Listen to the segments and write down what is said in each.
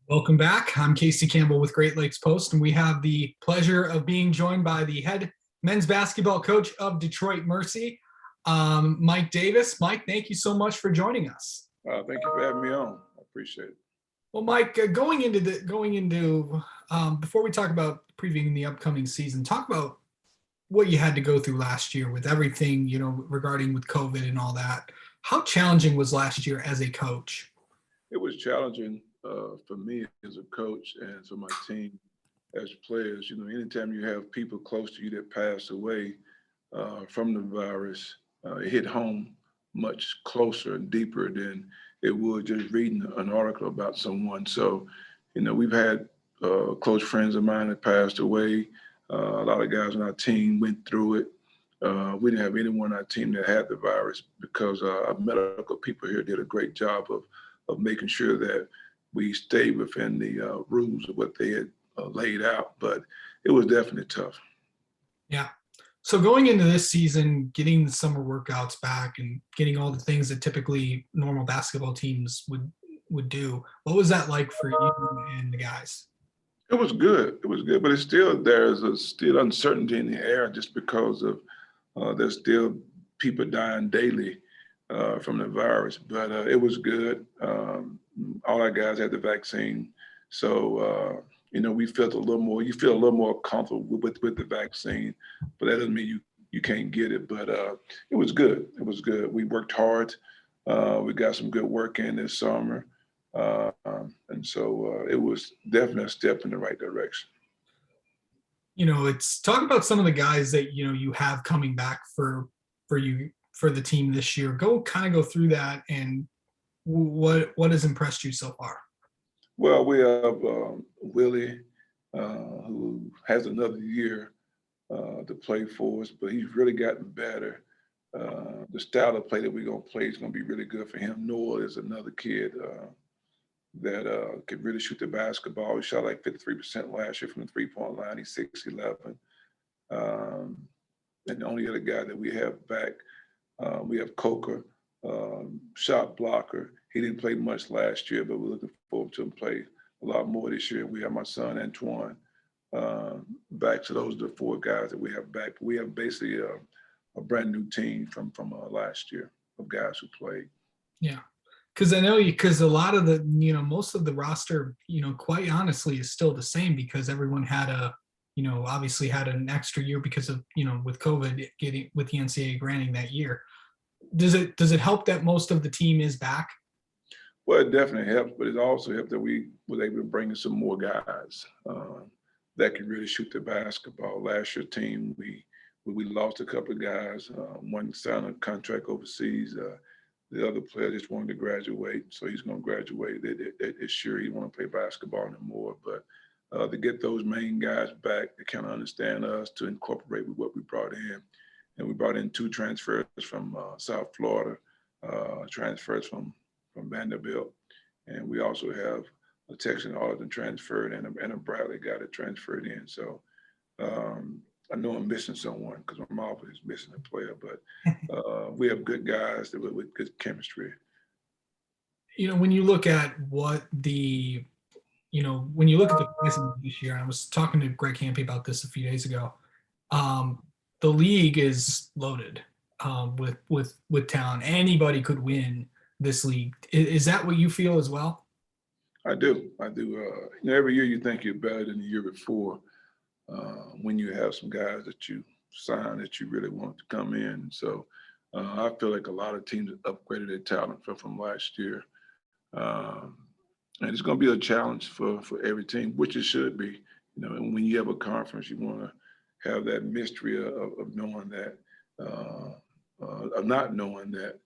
Welcome back. I'm Casey Campbell with Great Lakes Post, and we have the pleasure of being joined by the head men's basketball coach of Detroit Mercy, Mike Davis. Mike, thank you so much for joining us. Thank you for having me on. I appreciate it. Well, Mike, before we talk about previewing the upcoming season, talk about what you had to go through last year with everything, regarding with COVID and all that. How challenging was last year as a coach? It was challenging for me as a coach and for my team as players. Anytime you have people close to you that pass away from the virus, it hit home much closer and deeper than it would just reading an article about someone. So, we've had close friends of mine that passed away. A lot of guys on our team went through it. We didn't have anyone on our team that had the virus because our medical people here did a great job of making sure that we stayed within the rules of what they had laid out. But it was definitely tough. Yeah. So going into this season, getting the summer workouts back and getting all the things that typically normal basketball teams would do, what was that like for you and the guys? It was good. It was good, but there's still uncertainty in the air just because of there's still people dying daily from the virus. But it was good. All our guys had the vaccine, so we felt a little more. You feel a little more comfortable with the vaccine, but that doesn't mean you can't get it. But it was good. It was good. We worked hard. We got some good work in this summer. And so it was definitely a step in the right direction. It's talk about some of the guys that you have coming back for the team this year. Go through that and what has impressed you so far. Well, we have Willie, who has another year to play for us, but he's really gotten better. The style of play that we're going to play is going to be really good for him. Noah is another kid that could really shoot the basketball. He shot like 53% last year from the three-point line. He's 6'11". And the only other guy that we have back, we have Coker, shot blocker. He didn't play much last year, but we're looking forward to him play a lot more this year. We have my son, Antoine, back. So those are the four guys that we have back. We have basically a brand new team from last year of guys who played. Yeah. Because I know because a lot of the, most of the roster, quite honestly is still the same because everyone had obviously had an extra year because of, with COVID getting with the NCAA granting that year. Does it help that most of the team is back? Well, it definitely helps, but it also helped that we were able to bring in some more guys that can really shoot the basketball. Last year team, we lost a couple of guys. One signed a contract overseas. The other player just wanted to graduate, so he's going to graduate this year. He won't play basketball anymore. But to get those main guys back to kind of understand us, to incorporate with what we brought in. And we brought in 2 transfers from South Florida, transfers from Vanderbilt. And we also have a Texan Arlington transferred and a Bradley guy that transferred in. So I know I'm missing someone because I'm always missing a player, but we have good guys with good chemistry. When you look at when you look at the pricing this year, I was talking to Greg Hampy about this a few days ago. The league is loaded with talent. Anybody could win this league. Is that what you feel as well? I do. Every year you think you're better than the year before when you have some guys that you sign that you really want to come in. So I feel like a lot of teams have upgraded their talent from last year. And it's going to be a challenge for every team, which it should be. And when you have a conference, you want to have that mystery of knowing that, of not knowing that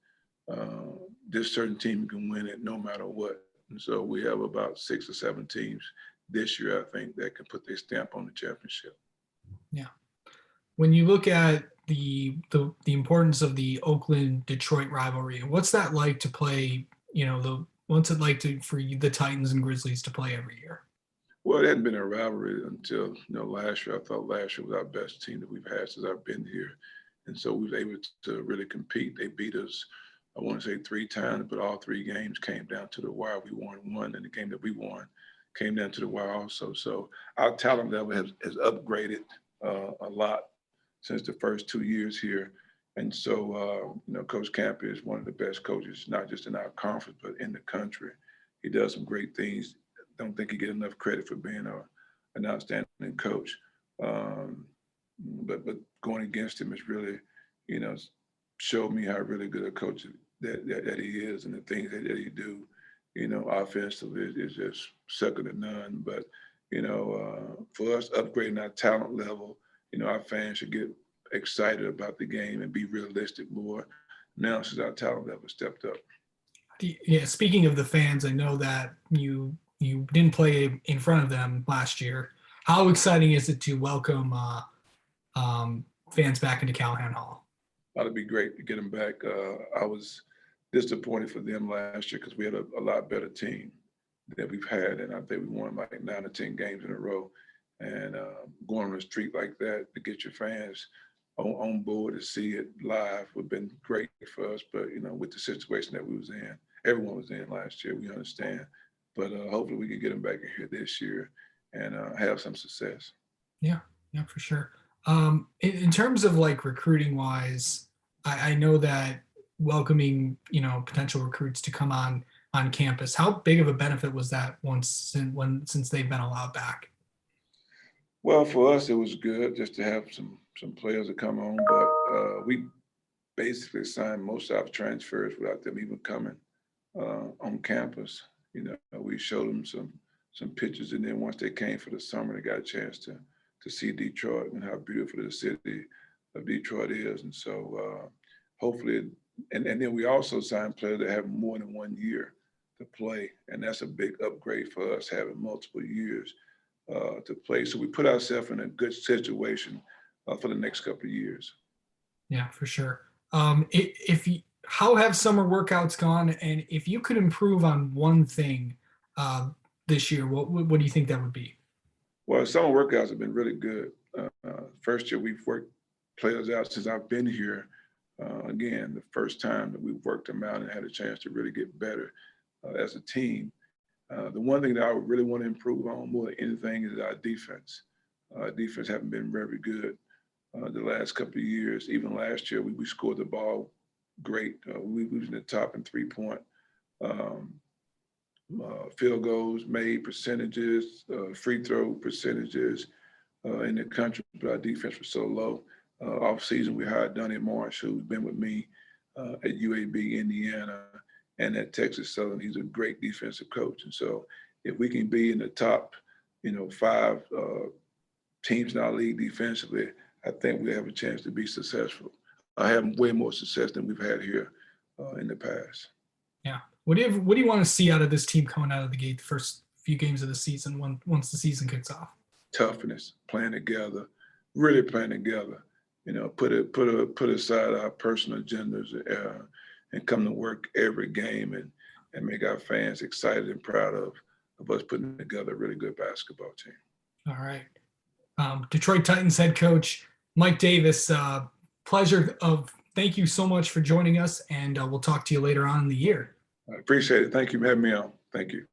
this certain team can win it no matter what. And so we have about 6 or 7 teams this year, I think, that can put their stamp on the championship. Yeah. When you look at the importance of the Oakland Detroit rivalry, what's that like to play? What's it like for the Titans and Grizzlies to play every year? Well, it hadn't been a rivalry until last year. I thought last year was our best team that we've had since I've been here, and so we were able to really compete. They beat us, I want to say 3 times, but all 3 games came down to the wire. We won one, and the game that we won, came down to the wire also. So our talent level has upgraded a lot since the first 2 years here. And so, Coach Camp is one of the best coaches, not just in our conference, but in the country. He does some great things. Don't think he get enough credit for being an outstanding coach. But going against him is really, showed me how really good a coach that he is, and the things that he do, offensively is just second to none. But, for us upgrading our talent level, our fans should get excited about the game and be realistic more now since our talent level stepped up. Yeah, speaking of the fans, I know that you didn't play in front of them last year. How exciting is it to welcome fans back into Callahan Hall? That'd be great to get them back. I was disappointed for them last year because we had a lot better team that we've had, and I think we won like 9 or 10 games in a row. And going on a streak like that to get your fans on board to see it live would have been great for us. But with the situation that we was in, everyone was in last year, we understand. But hopefully we can get them back in here this year and have some success. Yeah, for sure. In terms of like recruiting wise, I know that welcoming potential recruits to come on campus, how big of a benefit was that since they've been allowed back? Well, for us, it was good just to have some players to come on, but we basically signed most of our transfers without them even coming on campus. We showed them some pictures, and then once they came for the summer, they got a chance to see Detroit and how beautiful the city of Detroit is. And so hopefully, and then we also signed players that have more than 1 year to play, and that's a big upgrade for us having multiple years to play. So we put ourselves in a good situation for the next couple of years. Yeah, for sure. How have summer workouts gone? And if you could improve on one thing this year, what do you think that would be? Well, summer workouts have been really good. First year we've worked players out since I've been here. Again, the first time that we've worked them out and had a chance to really get better as a team. The one thing that I would really want to improve on more than anything is our defense. Defense haven't been very good the last couple of years. Even last year, we scored the ball great. We was in the top in 3-point field goals made percentages, free throw percentages in the country, but our defense was so low. Off-season, we hired Donnie Marsh, who's been with me at UAB, Indiana, and at Texas Southern. He's a great defensive coach. And so if we can be in the top, 5 teams in our league defensively, I think we have a chance to be successful. I have way more success than we've had here in the past. Yeah. What do you want to see out of this team coming out of the gate the first few games of the season once the season kicks off? Toughness, playing together, really playing together. Put aside our personal agendas and come to work every game and make our fans excited and proud of us putting together a really good basketball team. All right. Detroit Titans head coach Mike Davis, thank you so much for joining us, and we'll talk to you later on in the year. I appreciate it. Thank you for having me on. Thank you.